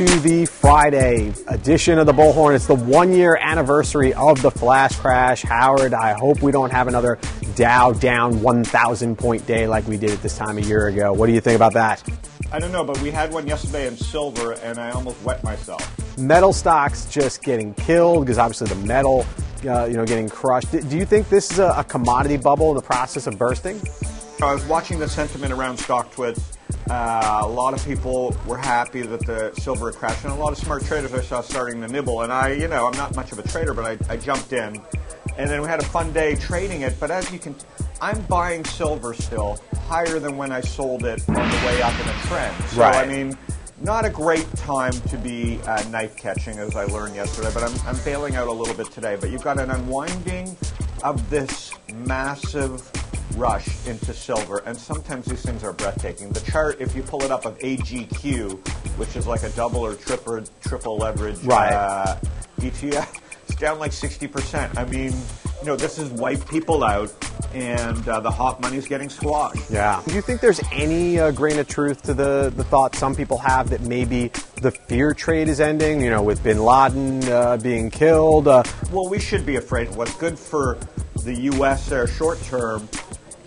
to the Friday edition of the BullHorn. It's the 1-year anniversary of the flash crash. Howard, I hope we don't have another Dow down 1,000 point day like we did at this time a year ago. What do you think about that? I don't know, but we had one yesterday in silver, and I almost wet myself. Metal stocks just getting killed because obviously the metal, getting crushed. Do you think this is a commodity bubble in the process of bursting? I was watching the sentiment around StockTwits. A lot of people were happy that the silver had crashed, and a lot of smart traders I saw starting to nibble. And I'm not much of a trader, but I jumped in, and then we had a fun day trading it. But as you can, I'm buying silver still higher than when I sold it on the way up in a trend. So right. I mean, not a great time to be knife catching, as I learned yesterday. But I'm bailing out a little bit today. But you've got an unwinding of this massive rush into silver, and sometimes these things are breathtaking. The chart, if you pull it up, of AGQ, which is like a double or triple leverage ETF, it's down like 60%. I mean, this has wiped people out, and the hot money's getting squashed. Yeah. Do you think there's any grain of truth to the thought some people have that maybe the fear trade is ending, with bin Laden being killed? Well, we should be afraid. What's good for the U.S. there short term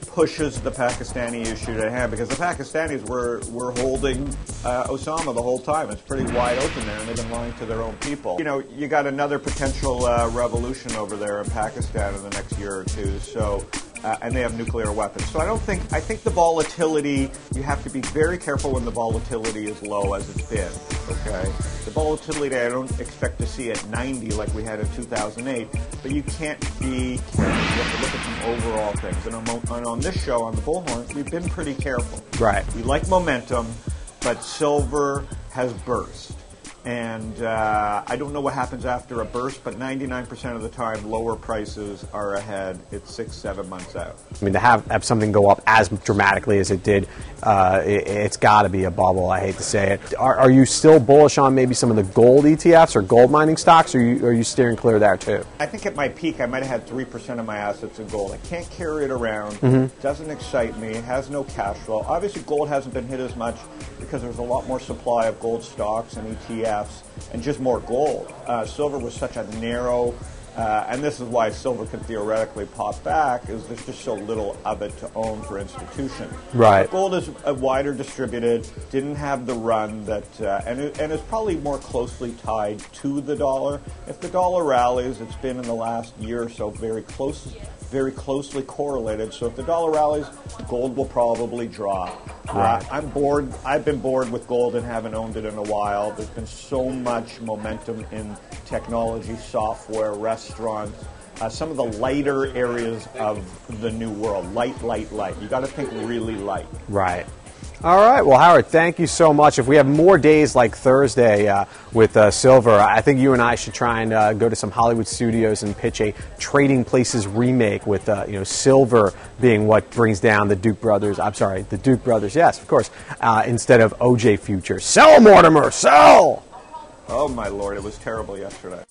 pushes the Pakistani issue to hand, because the Pakistanis were holding Osama the whole time. It's pretty wide open there, and they've been lying to their own people. You got another potential revolution over there in Pakistan in the next year or two. So, and they have nuclear weapons. So I think the volatility, you have to be very careful when the volatility is low, as it's been. Okay, the volatility I don't expect to see at 90 like we had in 2008, but you can't be careful. You have to look at some overall things. And on this show, on the BullHorn, we've been pretty careful. Right. We like momentum, but silver has burst. And I don't know what happens after a burst, but 99% of the time, lower prices are ahead. It's 6-7 months out. I mean, to have something go up as dramatically as it did, it's got to be a bubble. I hate to say it. Are you still bullish on maybe some of the gold ETFs or gold mining stocks, or are you steering clear there too? I think at my peak, I might have had 3% of my assets in gold. I can't carry it around. Doesn't excite me. It has no cash flow. Obviously, gold hasn't been hit as much because there's a lot more supply of gold stocks and ETFs. And just more gold. Silver was such a narrow, and this is why silver could theoretically pop back, is there's just so little of it to own for institutions. Right. But gold is wider distributed, didn't have the run that, and is probably more closely tied to the dollar. If the dollar rallies, it's been in the last year or so very closely correlated. So if the dollar rallies, gold will probably drop. I'm bored. I've been bored with gold and haven't owned it in a while. There's been so much momentum in technology, software, restaurants, some of the lighter areas of the new world. Light. You got to think really light. Right. All right. Well, Howard, thank you so much. If we have more days like Thursday with silver, I think you and I should try and go to some Hollywood studios and pitch a Trading Places remake with, silver being what brings down the Duke brothers. I'm sorry, the Duke brothers. Yes, of course. Instead of OJ Future. Sell, Mortimer, sell! Oh, my Lord. It was terrible yesterday.